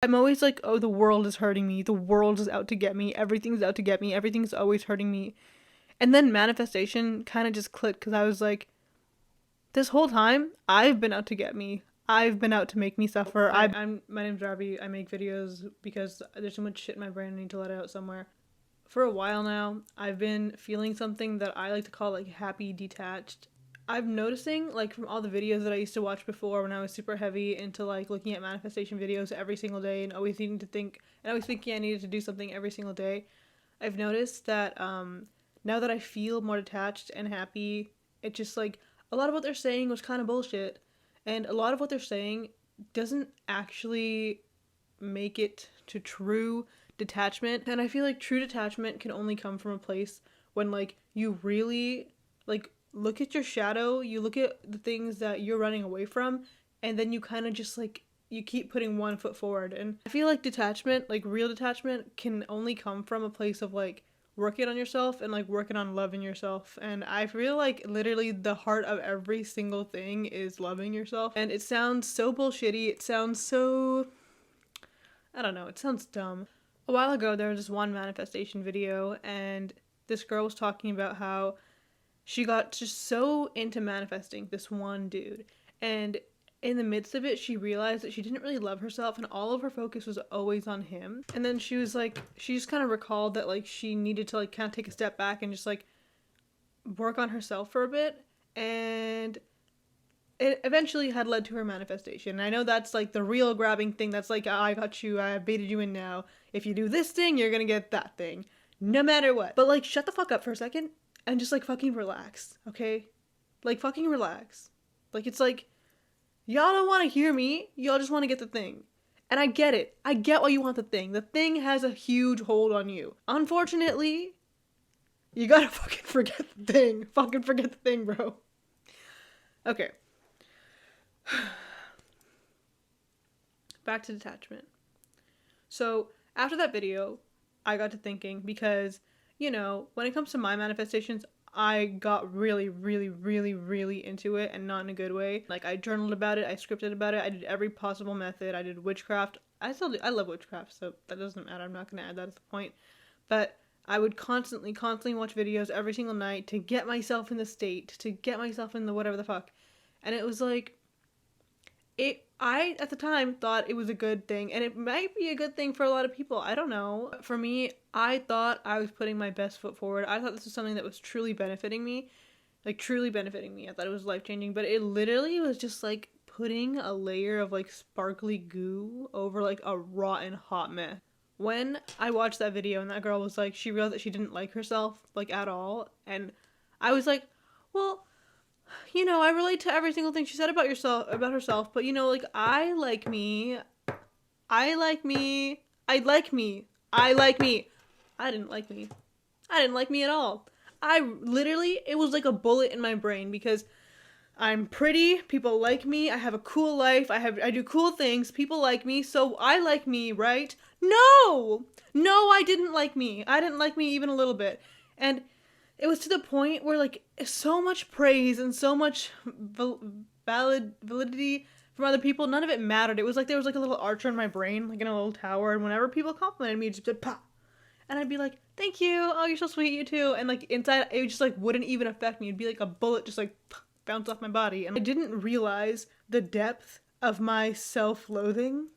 I'm always like, oh, the world is hurting me. The world is out to get me. Everything's out to get me. Everything's always hurting me. And then manifestation kind of just clicked because I was like, this whole time, I've been out to get me. I've been out to make me suffer. My name's Robbie. I make videos because there's so much shit in my brain I need to let out somewhere. For a while now, I've been feeling something that I like to call like happy detached. I'm noticing, like, from all the videos that I used to watch before when I was super heavy into like looking at manifestation videos every single day and always needing to think and always thinking I needed to do something every single day. I've noticed that now that I feel more detached and happy, it just like a lot of what they're saying was kind of bullshit, and a lot of what they're saying doesn't actually make it to true detachment. And I feel like true detachment can only come from a place when like you really like look at your shadow, you look at the things that you're running away from, and then you kind of just like you keep putting one foot forward. And I feel like detachment, like real detachment, can only come from a place of like working on yourself and like working on loving yourself. And I feel like literally the heart of every single thing is loving yourself. And it sounds so bullshitty. It sounds so, I don't know, it sounds dumb. A while ago there was this one manifestation video and this girl was talking about how she got just so into manifesting this one dude, and in the midst of it she realized that she didn't really love herself and all of her focus was always on him. And then she was like, she just kind of recalled that like she needed to like kind of take a step back and just like work on herself for a bit, and it eventually had led to her manifestation. And I know that's like the real grabbing thing, that's like, oh, I got you, I baited you in now, if you do this thing you're gonna get that thing no matter what. But like shut the fuck up for a second and just like fucking relax, okay? Like fucking relax. Like it's like y'all don't want to hear me, y'all just want to get the thing. And I get it. I get why you want the thing. The thing has a huge hold on you. Unfortunately, you gotta fucking forget the thing. Fucking forget the thing, bro. Okay. Back to detachment. So, after that video, I got to thinking because, you know, when it comes to my manifestations, I got really, really, really, really into it, and not in a good way. Like, I journaled about it, I scripted about it, I did every possible method, I did witchcraft. I still do, I love witchcraft, so that doesn't matter, I'm not gonna add that as the point. But I would constantly watch videos every single night to get myself in the state, to get myself in the whatever the fuck. And it was like, I at the time thought it was a good thing, and it might be a good thing for a lot of people, I don't know. For me, I thought I was putting my best foot forward. I thought this was something that was truly benefiting me. Like truly benefiting me. I thought it was life-changing, but it literally was just like putting a layer of like sparkly goo over like a rotten hot mess. When I watched that video and that girl was like, she realized that she didn't like herself like at all, and I was like, well, you know, I relate to every single thing she said about herself, but you know, like I like me. I like me. I like me. I like me. I didn't like me. I didn't like me at all. I literally, it was like a bullet in my brain because I'm pretty, people like me, I have a cool life, I do cool things, people like me, so I like me, right? No! No, I didn't like me. I didn't like me even a little bit. And it was to the point where like so much praise and so much validity from other people, none of it mattered. It was like there was like a little archer in my brain, like in a little tower, and whenever people complimented me, it just said pop. And I'd be like, thank you, oh, you're so sweet, you too. And like inside, it just like wouldn't even affect me. It'd be like a bullet just like bounce off my body. And I didn't realize the depth of my self-loathing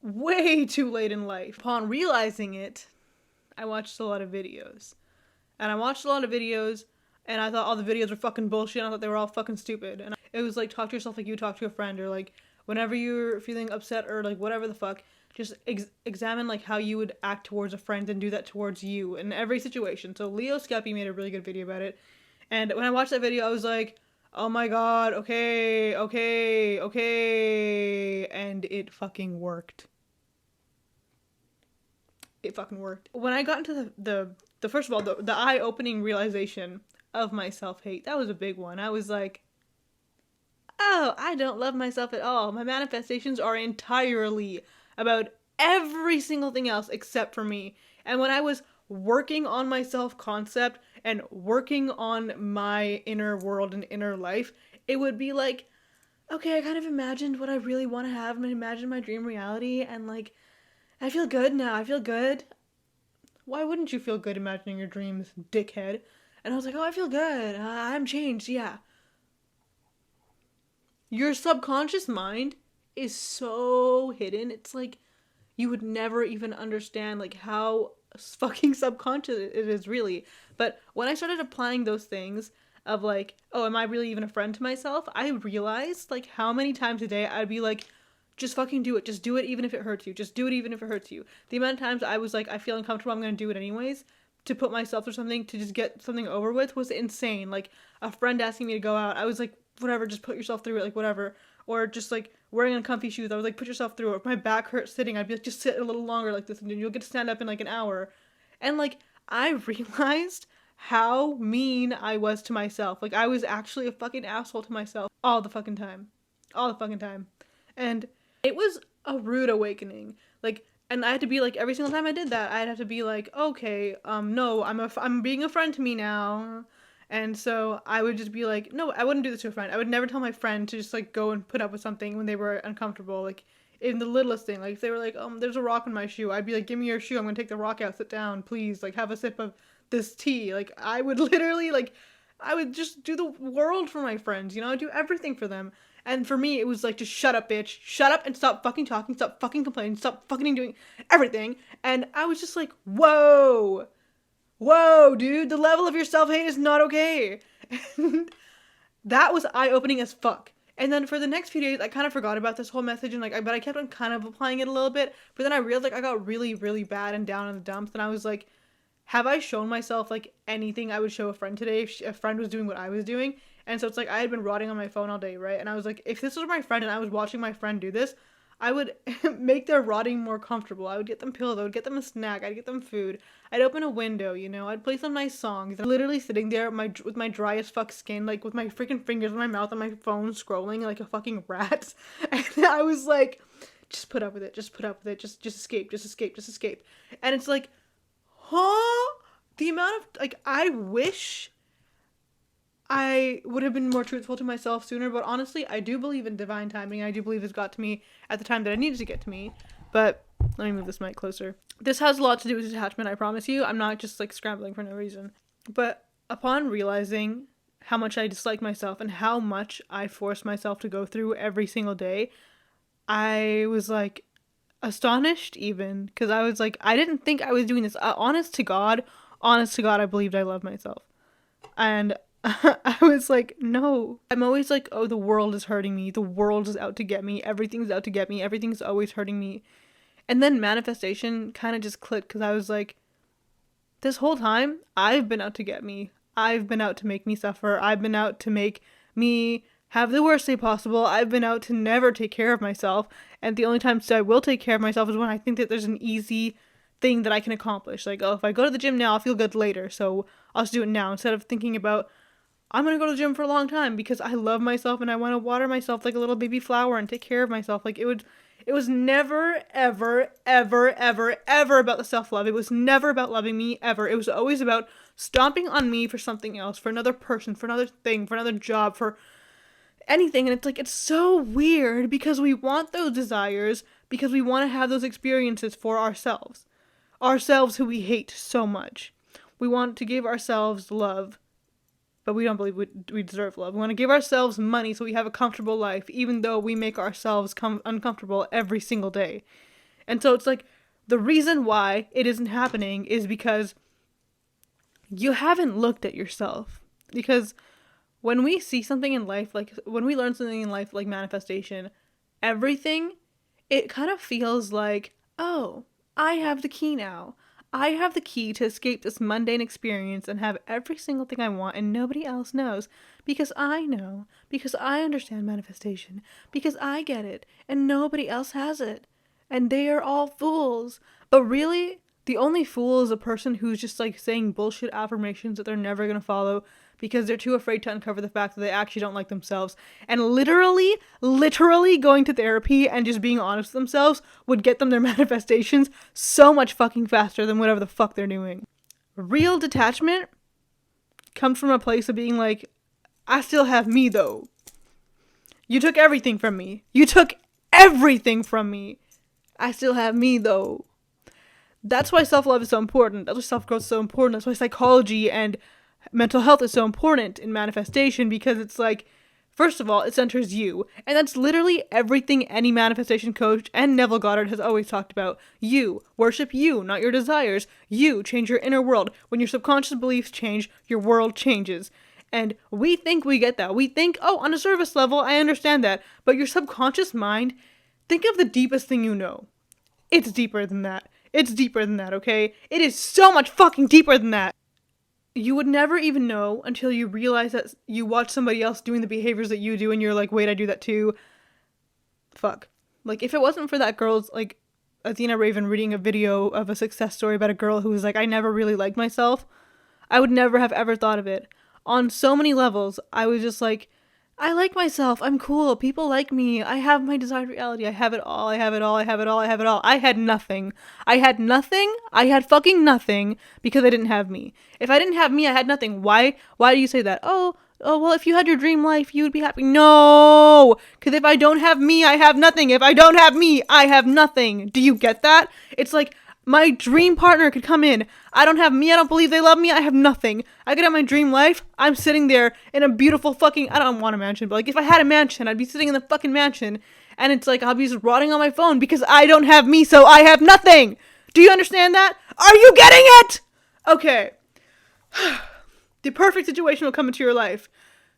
way too late in life. Upon realizing it, I watched a lot of videos. And I watched a lot of videos, and I thought all the videos were fucking bullshit, and I thought they were all fucking stupid. And it was like, talk to yourself like you talk to a friend, or like, whenever you're feeling upset, or like, whatever the fuck, just examine like how you would act towards a friend and do that towards you in every situation. So Leo Skeppy made a really good video about it. And when I watched that video, I was like, oh my god, okay, okay, okay. And it fucking worked. It fucking worked. When I got into the first of all, the eye-opening realization of my self-hate, that was a big one. I was like, oh, I don't love myself at all. My manifestations are entirely about every single thing else except for me. And when I was working on my self-concept and working on my inner world and inner life, it would be like okay, I kind of imagined what I really want to have and I imagined my dream reality, and like, I feel good now. I feel good. Why wouldn't you feel good imagining your dreams, dickhead? And I was like, oh, I feel good. I'm changed. Yeah. Your subconscious mind is so hidden. It's like you would never even understand like how fucking subconscious it is really. But when I started applying those things of like, oh, am I really even a friend to myself? I realized like how many times a day I'd be like, just fucking do it. Just do it even if it hurts you. Just do it even if it hurts you. The amount of times I was like, I feel uncomfortable, I'm gonna do it anyways. To put myself through something to just get something over with was insane. Like a friend asking me to go out, I was like, whatever, just put yourself through it, like whatever. Or just like wearing uncomfy shoes, I was like, put yourself through it. If my back hurts sitting, I'd be like, just sit a little longer like this, and you'll get to stand up in like an hour. And like I realized how mean I was to myself. Like I was actually a fucking asshole to myself all the fucking time, all the fucking time, and it was a rude awakening. Like, and I had to be like every single time I did that, I'd have to be like, okay, no, I'm being a friend to me now. And so I would just be like, no, I wouldn't do this to a friend. I would never tell my friend to just like go and put up with something when they were uncomfortable. Like in the littlest thing, like if they were like, there's a rock in my shoe, I'd be like, give me your shoe. I'm gonna take the rock out. Sit down, please. Like have a sip of this tea. Like I would literally like, I would just do the world for my friends. You know, I'd do everything for them. And for me, it was like, just shut up, bitch. Shut up and stop fucking talking. Stop fucking complaining. Stop fucking doing everything. And I was just like, whoa. Whoa, dude. The level of your self hate is not okay. And that was eye opening as fuck. And then for the next few days, I kind of forgot about this whole message and like, but I kept on kind of applying it a little bit. But then I realized like I got really, really bad and down in the dumps. And I was like, have I shown myself like anything I would show a friend today if a friend was doing what I was doing? And so it's like I had been rotting on my phone all day, right? And I was like, if this was my friend and I was watching my friend do this, I would make their rotting more comfortable. I would get them pillows, I would get them a snack, I'd get them food. I'd open a window, you know, I'd play some nice songs. I'm literally sitting there with my dry as fuck skin, like with my freaking fingers in my mouth on my phone scrolling like a fucking rat. And I was like, just put up with it, just put up with it, just escape, just escape, just escape. And it's like, huh? The amount of like I wish I would have been more truthful to myself sooner, but honestly, I do believe in divine timing. I do believe it's got to me at the time that it needed to get to me. But let me move this mic closer. This has a lot to do with detachment, I promise you. I'm not just like scrambling for no reason. But upon realizing how much I dislike myself and how much I force myself to go through every single day, I was like astonished even, because I was like, I didn't think I was doing this. Honest to God, I believed I loved myself. And I was like, no. I'm always like, oh, the world is hurting me. The world is out to get me. Everything's out to get me. Everything's always hurting me. And then manifestation kind of just clicked, because I was like, this whole time, I've been out to get me. I've been out to make me suffer. I've been out to make me have the worst day possible. I've been out to never take care of myself. And the only times I will take care of myself is when I think that there's an easy thing that I can accomplish. Like, oh, if I go to the gym now, I'll feel good later. So I'll just do it now instead of thinking about, I'm going to go to the gym for a long time because I love myself and I want to water myself like a little baby flower and take care of myself. Like it was never, ever, ever, ever, ever about the self-love. It was never about loving me, ever. It was always about stomping on me for something else, for another person, for another thing, for another job, for anything. And it's like, it's so weird because we want those desires because we want to have those experiences for ourselves. Ourselves who we hate so much. We want to give ourselves love, but we don't believe we deserve love. We want to give ourselves money so we have a comfortable life, even though we make ourselves uncomfortable every single day. And so it's like, the reason why it isn't happening is because you haven't looked at yourself. Because when we see something in life, like when we learn something in life like manifestation, everything, it kind of feels like, oh, I have the key now. I have the key to escape this mundane experience and have every single thing I want and nobody else knows. Because I know. Because I understand manifestation. Because I get it. And nobody else has it. And they are all fools. But really, the only fool is a person who's just like saying bullshit affirmations that they're never going to follow because they're too afraid to uncover the fact that they actually don't like themselves. And literally going to therapy and just being honest with themselves would get them their manifestations so much fucking faster than whatever the fuck they're doing. Real detachment comes from a place of being like, I still have me though. You took everything from me. You took everything from me. I still have me, though. That's why self-love is so important. That's why self-growth is so important. That's why psychology and mental health is so important in manifestation, because it's like, first of all, it centers you. And that's literally everything any manifestation coach and Neville Goddard has always talked about. You. Worship you, not your desires. You. Change your inner world. When your subconscious beliefs change, your world changes. And we think we get that. We think, oh, on a surface level, I understand that. But your subconscious mind, think of the deepest thing you know. It's deeper than that. It's deeper than that, okay? It is so much fucking deeper than that. You would never even know until you realize that you watch somebody else doing the behaviors that you do and you're like, wait, I do that too. Fuck. Like, if it wasn't for that girl's, like, Athena Raven reading a video of a success story about a girl who was like, I never really liked myself, I would never have ever thought of it. On so many levels, I was just like, I like myself. I'm cool. People like me. I have my desired reality. I have it all. I have it all. I have it all. I have it all. I had nothing. I had nothing. I had fucking nothing because I didn't have me. If I didn't have me, I had nothing. Why? Why do you say that? Oh, well, if you had your dream life, you would be happy. No! Because if I don't have me, I have nothing. If I don't have me, I have nothing. Do you get that? It's like, my dream partner could come in. I don't have me. I don't believe they love me. I have nothing. I could have my dream life. I'm sitting there in a beautiful fucking, I don't want a mansion, but like if I had a mansion, I'd be sitting in the fucking mansion and it's like I'll be just rotting on my phone because I don't have me, so I have nothing. Do you understand that? Are you getting it? Okay. The perfect situation will come into your life.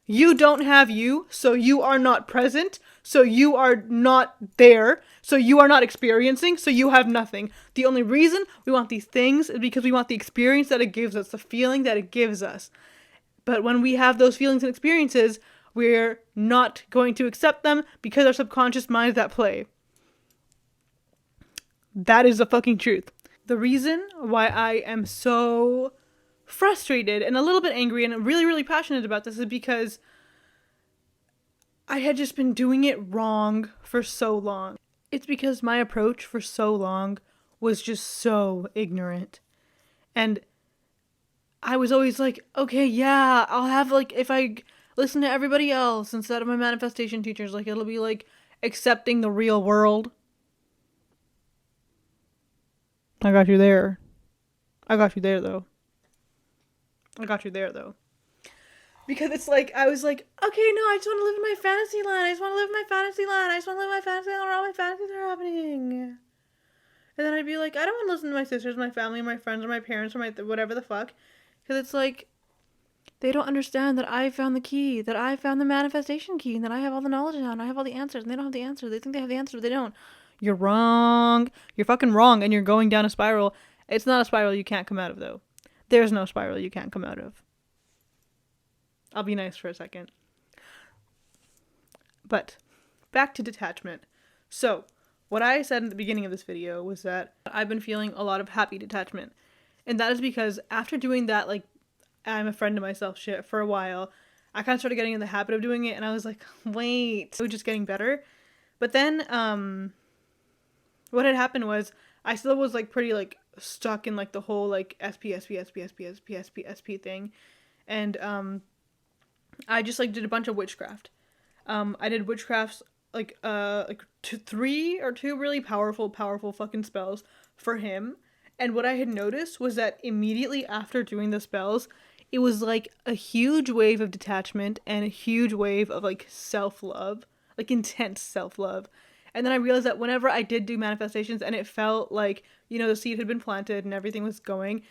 You don't have you, so you are not present, so you are not there, so you are not experiencing, so you have nothing. The only reason we want these things is because we want the experience that it gives us, the feeling that it gives us. But when we have those feelings and experiences, we're not going to accept them because our subconscious mind is at play. That is the fucking truth. The reason why I am so frustrated and a little bit angry and really, really passionate about this is because I had just been doing it wrong for so long. It's because my approach for so long was just so ignorant. And I was always like, okay, yeah, I'll have like, if I listen to everybody else instead of my manifestation teachers, like it'll be like accepting the real world. I got you there. I got you there though. Because it's like, I was like, okay, no, I just want to live in my fantasy land. I just want to live in my fantasy land where all my fantasies are happening. And then I'd be like, I don't want to listen to my sisters, my family, my friends, or my parents, or my whatever the fuck. Because it's like, they don't understand that I found the key, that I found the manifestation key, and that I have all the knowledge now, and I have all the answers, and they don't have the answers. They think they have the answers, but they don't. You're wrong. You're fucking wrong, and you're going down a spiral. It's not a spiral you can't come out of, though. There's no spiral you can't come out of. I'll be nice for a second. But back to detachment. So, what I said in the beginning of this video was that I've been feeling a lot of happy detachment. And that is because after doing that, like, I'm a friend to myself shit for a while, I kind of started getting in the habit of doing it, and I was like, wait, it was just getting better. But then, what had happened was, I still was, like, pretty, like, stuck in, like, the whole, like, SP thing. And, I just, like, did a bunch of witchcraft. I did witchcrafts, like three or two really powerful fucking spells for him. And what I had noticed was that immediately after doing the spells, it was, like, a huge wave of detachment and a huge wave of, like, self-love. Like, intense self-love. And then I realized that whenever I did do manifestations and it felt like, you know, the seed had been planted and everything was going,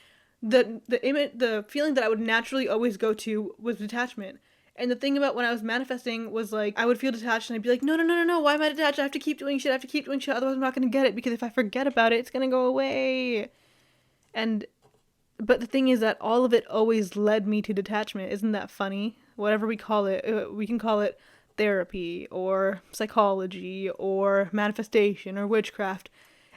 the feeling that I would naturally always go to was detachment. And the thing about when I was manifesting was, like, I would feel detached and I'd be like, no, why am I detached? I have to keep doing shit, otherwise I'm not going to get it, because if I forget about it, it's going to go away. But the thing is that all of it always led me to detachment. Isn't that funny? Whatever we call it, we can call it therapy or psychology or manifestation or witchcraft.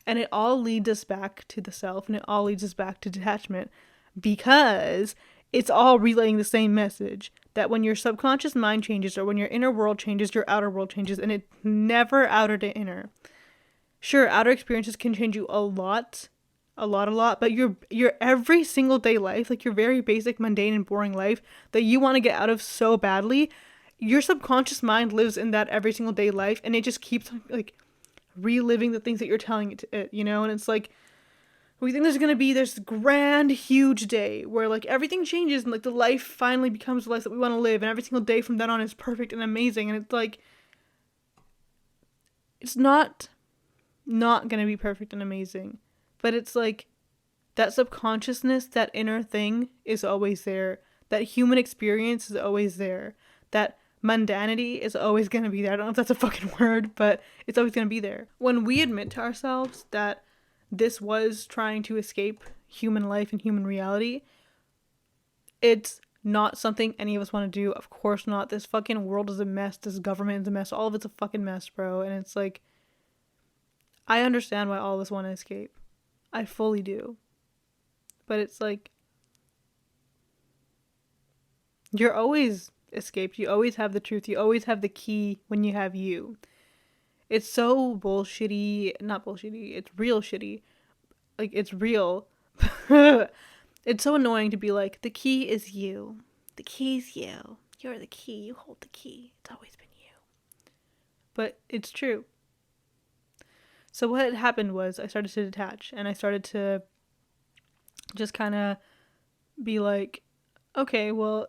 And it all leads us back to the self, and it all leads us back to detachment, because it's all relaying the same message, that when your subconscious mind changes or when your inner world changes, your outer world changes, and it's never outer to inner. Sure, outer experiences can change you a lot, but your every single day life, like your very basic, mundane, and boring life that you want to get out of so badly, your subconscious mind lives in that every single day life, and it just keeps like reliving the things that you're telling it, you know? And it's like, we think there's gonna be this grand, huge day where like everything changes and like the life finally becomes the life that we want to live, and every single day from then on is perfect and amazing. And it's like, it's not gonna be perfect and amazing, but it's like that subconsciousness, that inner thing is always there. That human experience is always there. That mundanity is always gonna be there. I don't know if that's a fucking word, but it's always gonna be there. When we admit to ourselves that this was trying to escape human life and human reality, it's not something any of us want to do. Of course not. This fucking world is a mess. This government is a mess. All of it's a fucking mess, bro. And it's like, I understand why all of us want to escape. I fully do. But it's like, you're always escaped. You always have the truth. You always have the key when you have you. It's so bullshitty. Not bullshitty. It's real shitty. Like, it's real. It's so annoying to be like, the key is you. The key's you. You're the key. You hold the key. It's always been you. But it's true. So what had happened was I started to detach, and I started to just kind of be like, okay, well,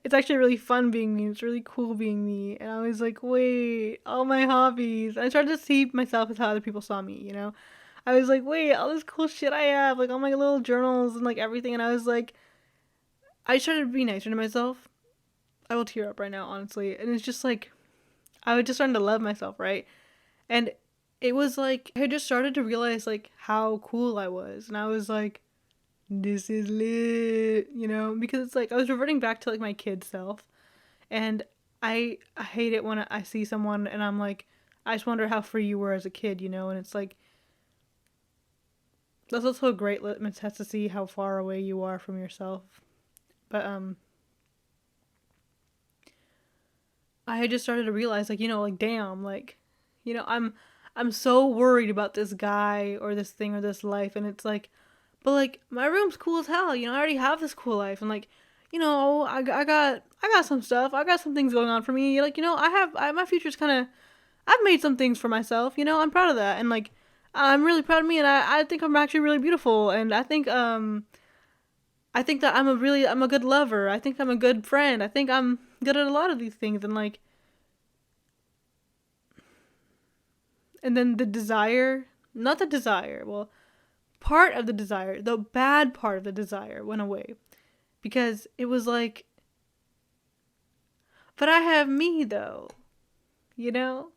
it's actually really fun being me. It's really cool being me. And I was like, wait, all my hobbies. I started to see myself as how other people saw me, you know? I was like, wait, all this cool shit I have, like all my little journals and like everything. And I was like, I started to be nicer to myself. I will tear up right now, honestly. And it's just like, I was just starting to love myself, right? And it was like, I just started to realize like how cool I was. And I was like, this is lit, you know? Because it's like, I was reverting back to like my kid self. And I hate it when I see someone and I'm like, I just wonder how free you were as a kid, you know? And it's like, that's also a great litmus test to see how far away you are from yourself. But I had just started to realize, like, you know, like, damn, like, you know, I'm so worried about this guy or this thing or this life, and it's like, but like, my room's cool as hell, you know, I already have this cool life, and like, you know, I got some stuff, I got some things going on for me, like, you know, my future's kind of, I've made some things for myself, you know, I'm proud of that, and like, I'm really proud of me, and I think I'm actually really beautiful, and I think that I'm a good lover, I think I'm a good friend, I think I'm good at a lot of these things, and like, and then the desire, not the desire, well, part of the desire, the bad part of the desire went away, because it was like, but I have me though, you know?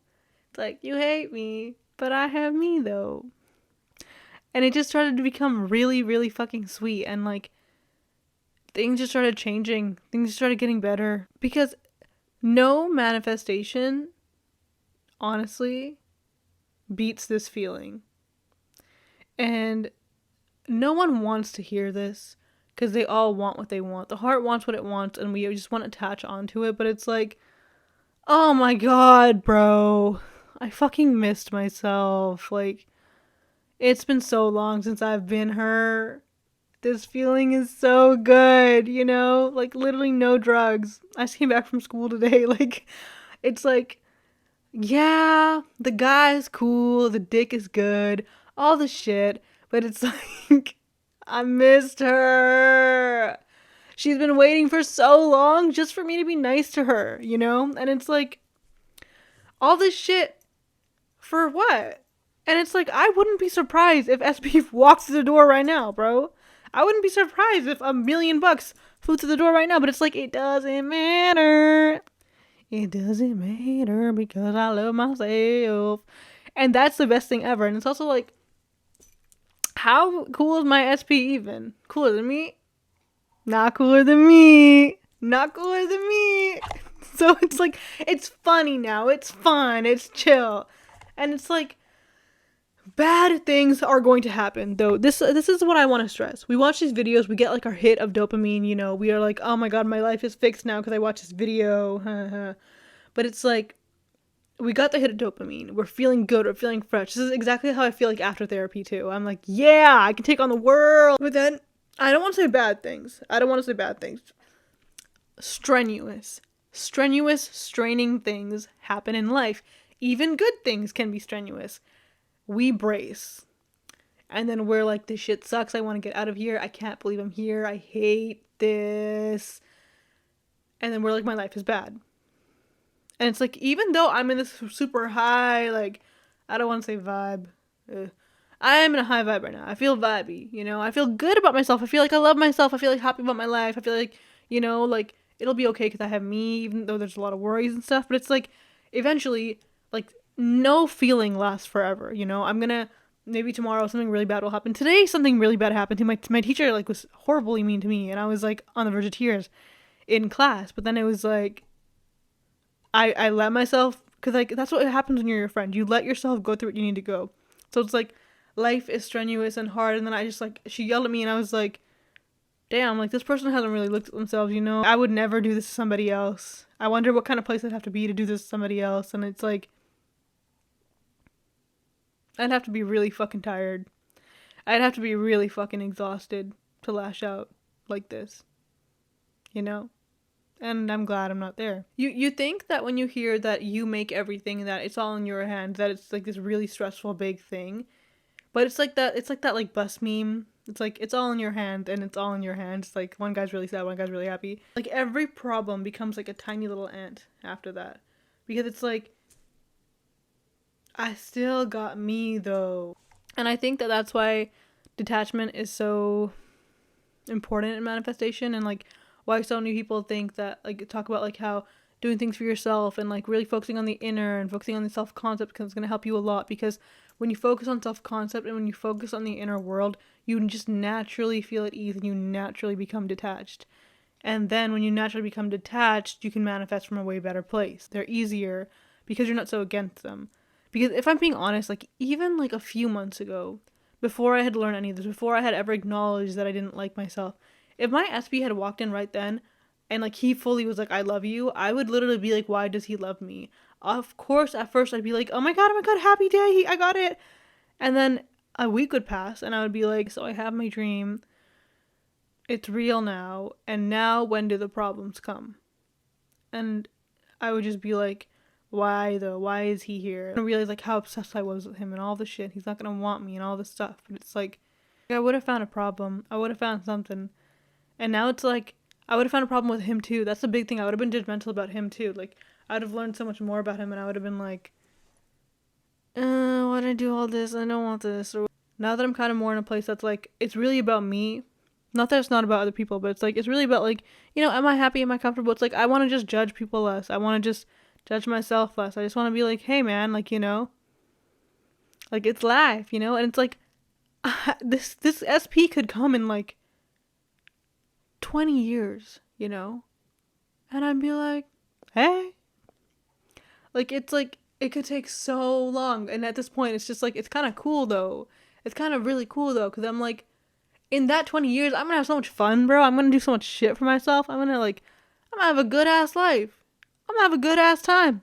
It's like, you hate me, but I have me though. And it just started to become really, really fucking sweet. And like, things just started changing. Things started getting better. Because no manifestation, honestly, beats this feeling. And no one wants to hear this. Because they all want what they want. The heart wants what it wants. And we just want to attach onto it. But it's like, oh my god, bro. I fucking missed myself. Like, it's been so long since I've been her. This feeling is so good, you know? Like, literally no drugs. I just came back from school today. Like, it's like, yeah, the guy's cool, the dick is good, all the shit. But it's like, I missed her. She's been waiting for so long just for me to be nice to her, you know? And it's like, all this shit for what? And it's like, I wouldn't be surprised if SB walks to the door right now, bro. I wouldn't be surprised if $1,000,000 flew to the door right now, but it's like, it doesn't matter. It doesn't matter because I love myself. And that's the best thing ever. And it's also like, how cool is my SP even? Cooler than me? Not cooler than me. Not cooler than me. So it's like, it's funny now. It's fun. It's chill. And it's like, bad things are going to happen, though. This is what I want to stress. We watch these videos, we get like our hit of dopamine, you know, we are like, oh my god, my life is fixed now because I watched this video. But it's like, we got the hit of dopamine, we're feeling good, we're feeling fresh. This is exactly how I feel like after therapy too. I'm like, yeah, I can take on the world. But then, I don't want to say bad things. Strenuous, strenuous, straining things happen in life. Even good things can be strenuous. We brace. And then we're like, this shit sucks. I want to get out of here. I can't believe I'm here. I hate this. And then we're like, my life is bad. And it's like, even though I'm in this super high, like, I don't want to say vibe. I'm in a high vibe right now. I feel vibey, you know? I feel good about myself. I feel like I love myself. I feel like happy about my life. I feel like, you know, like, it'll be okay because I have me, even though there's a lot of worries and stuff. But it's like, eventually, like, no feeling lasts forever, you know? I'm gonna, maybe tomorrow something really bad will happen. Today, something really bad happened to my teacher, like, was horribly mean to me. And I was, like, on the verge of tears in class. But then it was, like, I let myself, because, like, that's what happens when you're your friend. You let yourself go through what you need to go. So it's like, life is strenuous and hard. And then I just, like, she yelled at me and I was like, damn, like, this person hasn't really looked at themselves, you know? I would never do this to somebody else. I wonder what kind of place I'd have to be to do this to somebody else. And it's like, I'd have to be really fucking tired. I'd have to be really fucking exhausted to lash out like this, you know? And I'm glad I'm not there. You think that when you hear that you make everything, that it's all in your hands, that it's like this really stressful big thing. But it's like that like bus meme. It's like, it's all in your hand and it's all in your hands. Like, one guy's really sad, one guy's really happy. Like, every problem becomes like a tiny little ant after that. Because it's like, I still got me though. And I think that that's why detachment is so important in manifestation, and like why so many people think that, like, talk about like how doing things for yourself and like really focusing on the inner and focusing on the self-concept is going to help you a lot. Because when you focus on self-concept and when you focus on the inner world, you just naturally feel at ease and you naturally become detached. And then when you naturally become detached, you can manifest from a way better place. They're easier because you're not so against them. Because if I'm being honest, like, even like a few months ago, before I had learned any of this, before I had ever acknowledged that I didn't like myself, if my SB had walked in right then and like he fully was like, I love you, I would literally be like, why does he love me? Of course, at first I'd be like, oh my god, happy day, I got it. And then a week would pass and I would be like, so I have my dream. It's real now. And now when do the problems come? And I would just be like, why though? Why is he here? I realized like how obsessed I was with him and all the shit. He's not gonna want me and all this stuff. But it's like, I would have found a problem. I would have found something. And now it's like, I would have found a problem with him too. That's the big thing. I would have been judgmental about him too. Like, I would have learned so much more about him and I would have been like, why did I do all this? I don't want this. Or now that I'm kind of more in a place that's like, it's really about me. Not that it's not about other people, but it's like, it's really about like, you know, am I happy? Am I comfortable? It's like, I want to just judge people less. I want to just judge myself less. I just want to be like, hey man, like, you know, like, it's life, you know? And it's like, this SP could come in like 20 years, you know? And I'd be like, hey. Like, it's like, it could take so long. And at this point, it's just like, it's kind of cool though. It's kind of really cool though, because I'm like, in that 20 years, I'm gonna have so much fun, bro. I'm gonna do so much shit for myself. I'm gonna have a good ass life. I'm gonna have a good ass time.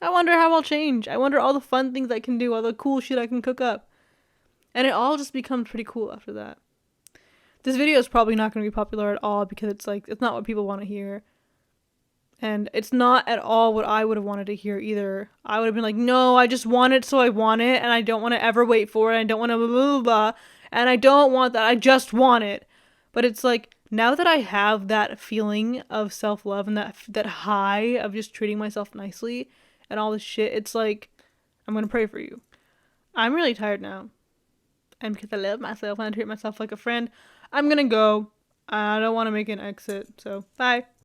I wonder how I'll change. I wonder all the fun things I can do, all the cool shit I can cook up. And it all just becomes pretty cool after that. This video is probably not going to be popular at all because it's like, it's not what people want to hear. And it's not at all what I would have wanted to hear either. I would have been like, no, I just want it, so I want it, and I don't want to ever wait for it, I don't want to blah, blah, blah, and I don't want that, I just want it. But it's like, now that I have that feeling of self-love and that high of just treating myself nicely and all this shit, it's like, I'm going to pray for you. I'm really tired now. And because I love myself and I treat myself like a friend, I'm going to go. I don't want to make an exit, so bye.